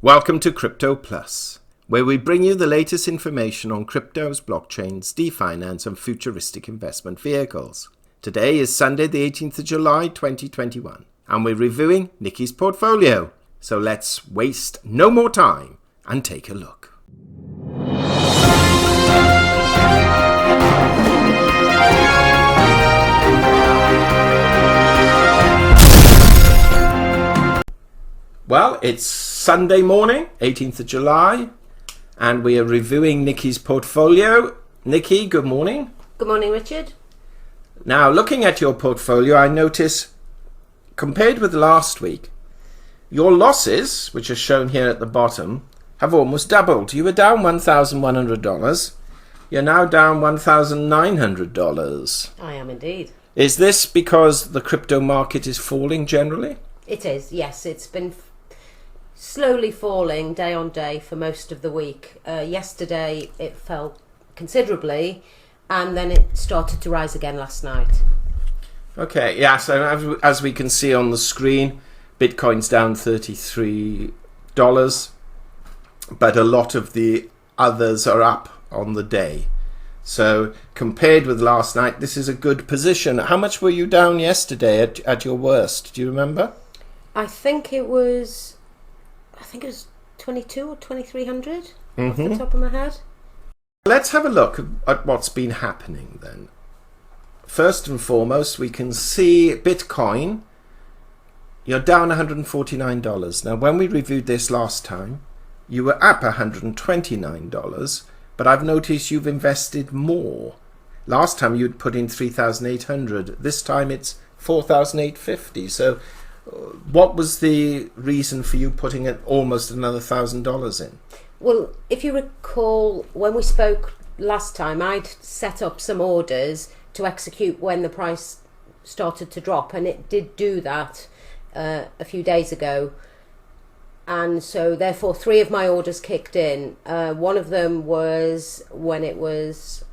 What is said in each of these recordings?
Welcome to Crypto Plus, where we bring you the latest information on cryptos, blockchains, definance, and futuristic investment vehicles. Today is Sunday, the 18th of July, 2021, and we're reviewing Nicci's portfolio. So let's waste no more time and take a look. Well, it's Sunday morning, 18th of July, and we are reviewing Nicci's portfolio. Nicci, good morning. Good morning, Richard. Now, looking at your portfolio, I notice, compared with last week, your losses, which are shown here at the bottom, have almost doubled. You were down $1,100. You're now down $1,900. I am indeed. Is this because the crypto market is falling generally? It is, yes. It's been slowly falling day on day for most of the week. Yesterday it fell considerably, and then it started to rise again last night. Okay, yes, and as we can see on the screen, Bitcoin's down $33, but a lot of the others are up on the day. So compared with last night, this is a good position. How much were you down yesterday at your worst? Do you remember? I think it was 22 or 2300 off the top of my head. Let's have a look at what's been happening then. First and foremost, we can see Bitcoin. You're down $149. Now, when we reviewed this last time, you were up $129, but I've noticed you've invested more. Last time you'd put in $3,800. This time it's $4,850. So what was the reason for you putting almost another $1,000 in? Well, if you recall, when we spoke last time, I'd set up some orders to execute when the price started to drop, and it did do that a few days ago. And so therefore 3 of my orders kicked in. One of them was when it was,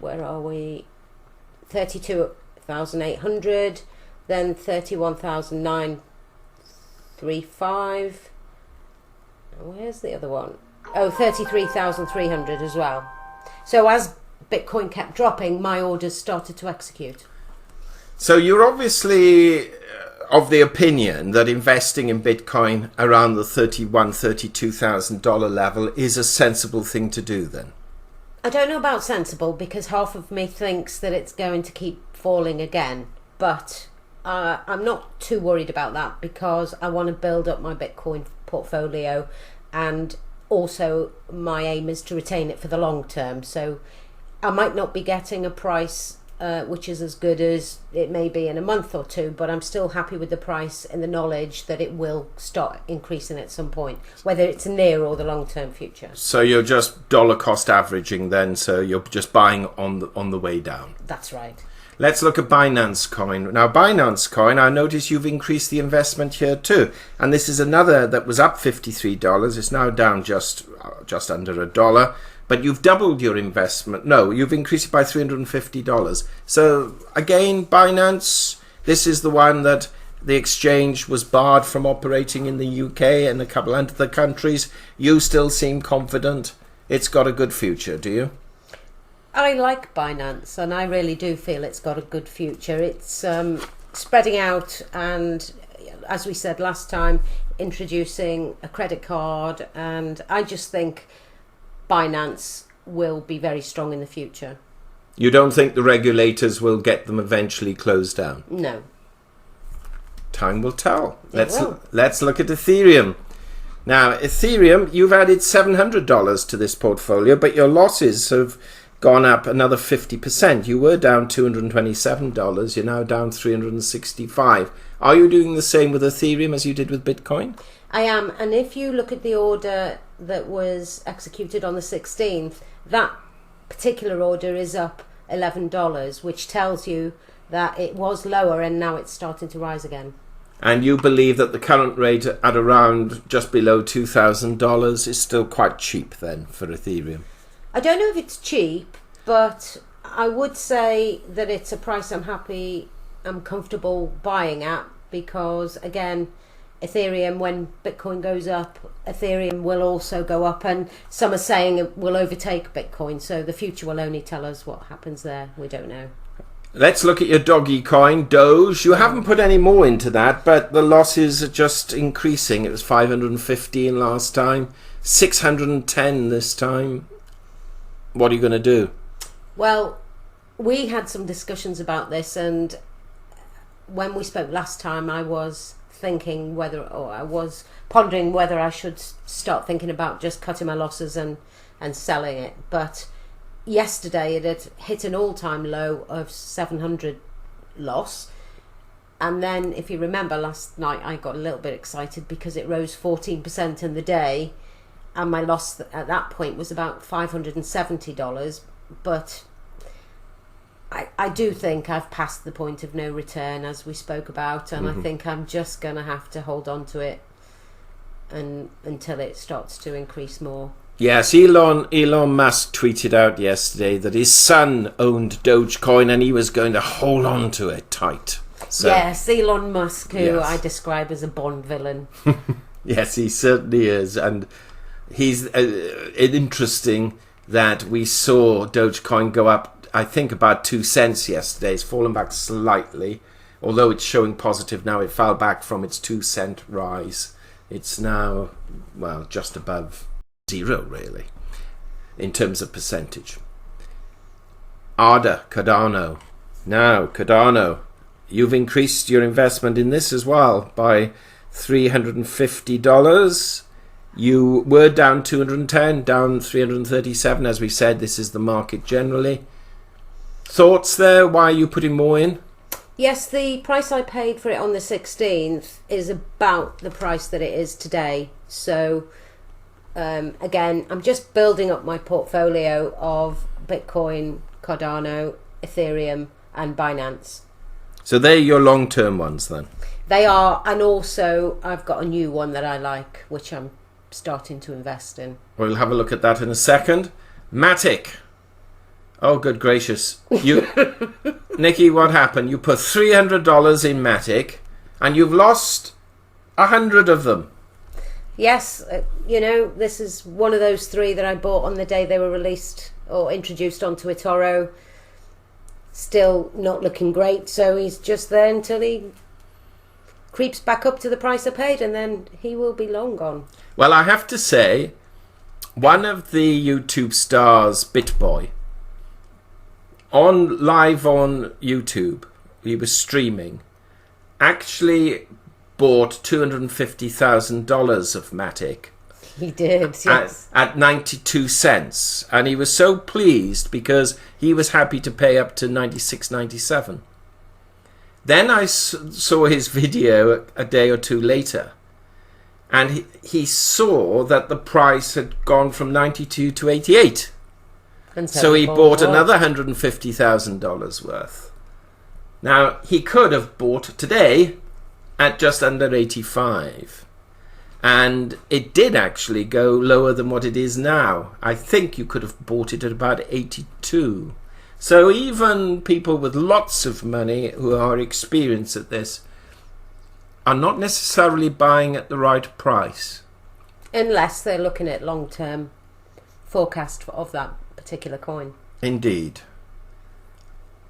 32,800, then 31,935. Where's the other one? Oh, 33,300 as well. So as Bitcoin kept dropping, my orders started to execute. So you're obviously of the opinion that investing in Bitcoin around the $32,000 level is a sensible thing to do then? I don't know about sensible, because half of me thinks that it's going to keep falling again, but I'm not too worried about that, because I want to build up my Bitcoin portfolio, and also my aim is to retain it for the long term. So I might not be getting a price which is as good as it may be in a month or two, but I'm still happy with the price and the knowledge that it will start increasing at some point, whether it's near or the long-term future. So you're just dollar cost averaging then, so you're just buying on the way down. That's right. Let's look at Binance Coin. Now, Binance Coin, I notice you've increased the investment here too. And this is another that was up $53. It's now down just under $1. But you've doubled your investment. No, you've increased it by $350. So again, Binance, this is the one that the exchange was barred from operating in the UK and a couple of other countries. You still seem confident it's got a good future, do you? I like Binance, and I really do feel it's got a good future. It's spreading out, and as we said last time, introducing a credit card, and I just think Binance will be very strong in the future. You don't think the regulators will get them eventually closed down? No. Time will tell. Let's look at Ethereum. Now, Ethereum, you've added $700 to this portfolio, but your losses have gone up another 50%. You were down $227. You're now down $365. Are you doing the same with Ethereum as you did with Bitcoin? I am, and if you look at the order that was executed on the 16th, that particular order is up $11, which tells you that it was lower and now it's starting to rise again. And you believe that the current rate at around just below $2,000 is still quite cheap then for Ethereum? I don't know if it's cheap, but I would say that it's a price I'm comfortable buying at, because again, Ethereum, when Bitcoin goes up, Ethereum will also go up, and some are saying it will overtake Bitcoin. So the future will only tell us what happens there. We don't know. Let's look at your doggy coin, Doge. You haven't put any more into that, but the losses are just increasing. It was 515 last time, 610 this time. What are you going to do? Well, we had some discussions about this, and when we spoke last time, I was thinking I was pondering whether I should start thinking about just cutting my losses and selling it. But yesterday it had hit an all-time low of 700 loss, and then if you remember last night, I got a little bit excited because it rose 14% in the day, and my loss at that point was about $570. But I do think I've passed the point of no return, as we spoke about, and I think I'm just going to have to hold on to it until it starts to increase more. Yes, Elon Musk tweeted out yesterday that his son owned Dogecoin and he was going to hold on to it tight. So, yes, Elon Musk, who I describe as a Bond villain. Yes, he certainly is, and he's interesting that we saw Dogecoin go up, I think, about 2 cents yesterday. It's fallen back slightly, although it's showing positive now. It fell back from its 2 cent rise. It's now, well, just above zero, really, in terms of percentage. Cardano. Now, Cardano, you've increased your investment in this as well by $350. You were down 210, down 337. As we said, this is the market generally. Thoughts there? Why are you putting more in? Yes, the price I paid for it on the 16th is about the price that it is today. So, again, I'm just building up my portfolio of Bitcoin, Cardano, Ethereum, and Binance. So they're your long-term ones then? They are, and also I've got a new one that I like, which I'm starting to invest in. We'll have a look at that in a second. Matic. Oh, good gracious. Nicki, what happened? You put $300 in Matic and you've lost 100 of them. Yes, this is one of those 3 that I bought on the day they were released or introduced onto eToro. Still not looking great, so he's just there until he creeps back up to the price I paid, and then he will be long gone. Well, I have to say, one of the YouTube stars, BitBoy, live on YouTube, he was streaming, actually bought $250,000 of Matic. He did, yes. At 92 cents. And he was so pleased because he was happy to pay up to 96.97. Then I saw his video a day or two later. And he saw that the price had gone from 92 to 88. And so he bought another $150,000 worth. Now, he could have bought today at just under 85. And it did actually go lower than what it is now. I think you could have bought it at about 82. So even people with lots of money who are experienced at this are not necessarily buying at the right price. Unless they're looking at long-term forecast of that particular coin. Indeed.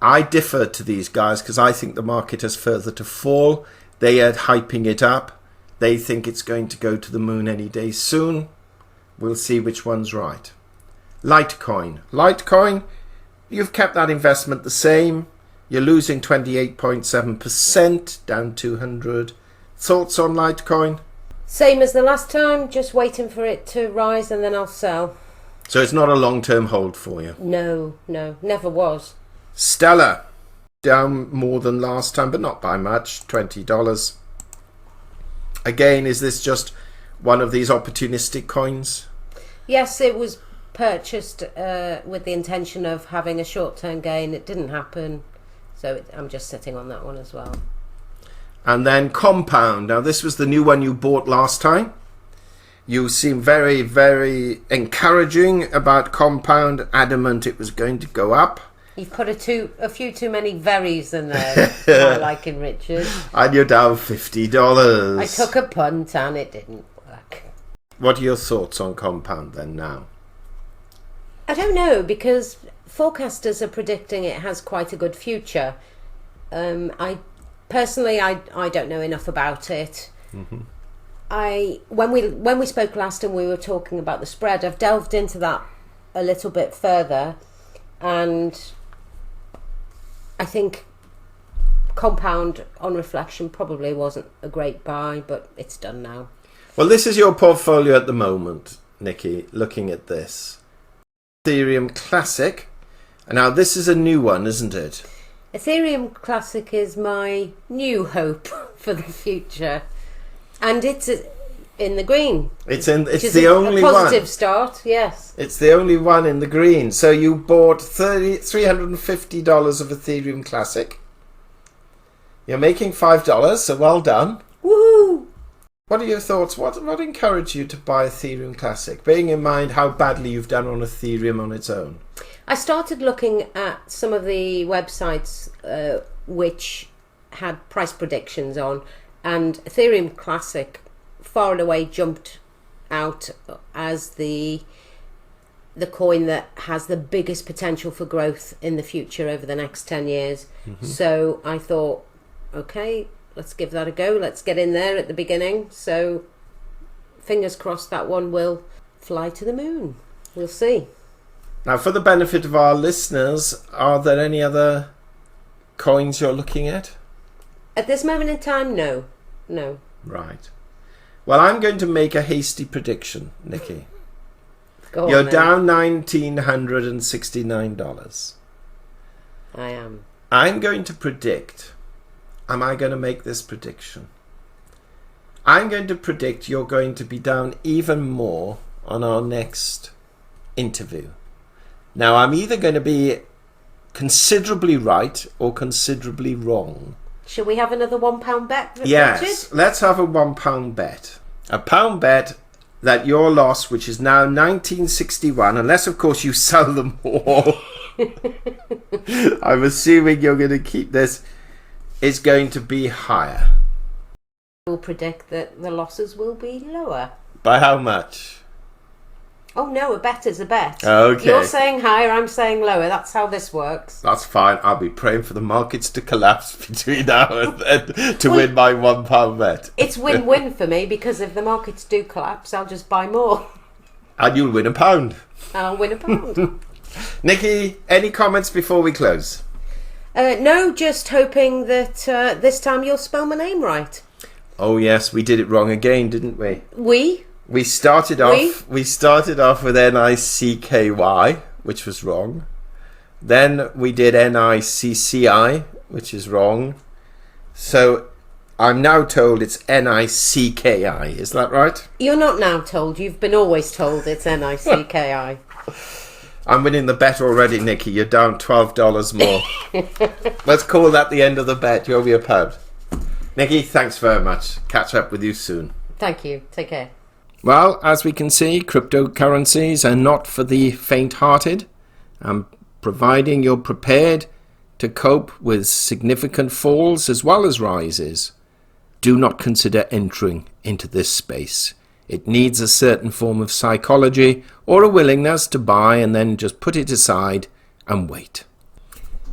I differ to these guys because I think the market has further to fall. They are hyping it up. They think it's going to go to the moon any day soon. We'll see which one's right. Litecoin, you've kept that investment the same. You're losing 28.7%, down 200. Thoughts on Litecoin? Same as the last time, just waiting for it to rise and then I'll sell. So it's not a long-term hold for you? No, never was. Stellar, down more than last time, but not by much, $20. Again, is this just one of these opportunistic coins? Yes, it was purchased with the intention of having a short-term gain. It didn't happen, so I'm just sitting on that one as well. And then Compound. Now, this was the new one you bought last time. You seem very, very encouraging about Compound, adamant it was going to go up. You've put a few too many verys in there, for my liking, Richard. And you're down $50. I took a punt and it didn't work. What are your thoughts on compound then now? I don't know, because forecasters are predicting it has quite a good future. I personally don't know enough about it. When we spoke last and we were talking about the spread, I've delved into that a little bit further, and I think compound on reflection probably wasn't a great buy, but it's done now. Well, this is your portfolio at the moment, Nicci, looking at this. Ethereum Classic. And now this is a new one, isn't it? Ethereum Classic is my new hope for the future. And it's in the green. It's the only one. A positive start, yes. It's the only one in the green. So you bought $350 of Ethereum Classic. You're making $5, so well done. Woohoo! What are your thoughts? What encouraged you to buy Ethereum Classic, bearing in mind how badly you've done on Ethereum on its own? I started looking at some of the websites which had price predictions on, and Ethereum Classic far and away jumped out as the coin that has the biggest potential for growth in the future over the next 10 years. So I thought, okay, let's give that a go. Let's get in there at the beginning. So fingers crossed that one will fly to the moon. We'll see. Now, for the benefit of our listeners, are there any other coins you're looking at? At this moment in time, no. Right. Well, I'm going to make a hasty prediction, Nicci. Go on, You're then. down $1,969. I am. I'm going to predict. Am I going to make this prediction? I'm going to predict you're going to be down even more on our next interview. Now, I'm either going to be considerably right or considerably wrong. Shall we have another £1 bet? Yes, Richard? let's have a £1 bet. A pound bet that your loss, which is now 1961, unless of course you sell them all. I'm assuming you're going to keep this. Is going to be higher. We'll predict that the losses will be lower. By how much? Oh no, a bet is a bet. Okay. You're saying higher, I'm saying lower. That's how this works. That's fine. I'll be praying for the markets to collapse between now and then to win my £1 bet. It's win-win for me, because if the markets do collapse, I'll just buy more. And you'll win £1. And I'll win £1. Nicci, any comments before we close? No, just hoping that this time you'll spell my name right. Oh yes, we did it wrong again, didn't we? We started off with Nicky, which was wrong. Then we did Nicci, which is wrong. So I'm now told it's Nicki. Is that right? You're not now told. You've been always told it's Nicki. I'm winning the bet already, Nicci. You're down $12 more. Let's call that the end of the bet. You owe me £1. Nicci, thanks very much. Catch up with you soon. Thank you. Take care. Well, as we can see, cryptocurrencies are not for the faint-hearted. And providing you're prepared to cope with significant falls as well as rises, do not consider entering into this space. It needs a certain form of psychology or a willingness to buy and then just put it aside and wait.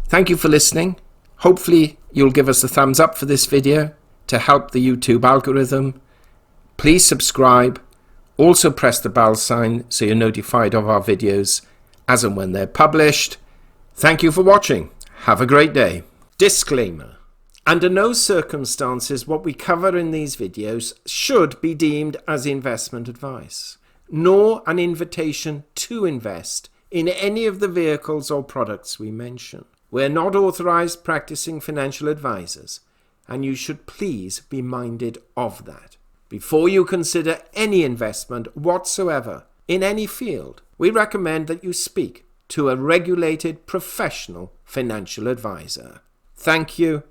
Thank you for listening. Hopefully you'll give us a thumbs up for this video to help the YouTube algorithm. Please subscribe. Also press the bell sign so you're notified of our videos as and when they're published. Thank you for watching. Have a great day. Disclaimer. Under no circumstances what we cover in these videos should be deemed as investment advice, nor an invitation to invest in any of the vehicles or products we mention. We're not authorized practicing financial advisors, and you should please be minded of that. Before you consider any investment whatsoever in any field, we recommend that you speak to a regulated professional financial advisor. Thank you.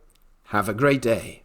Have a great day.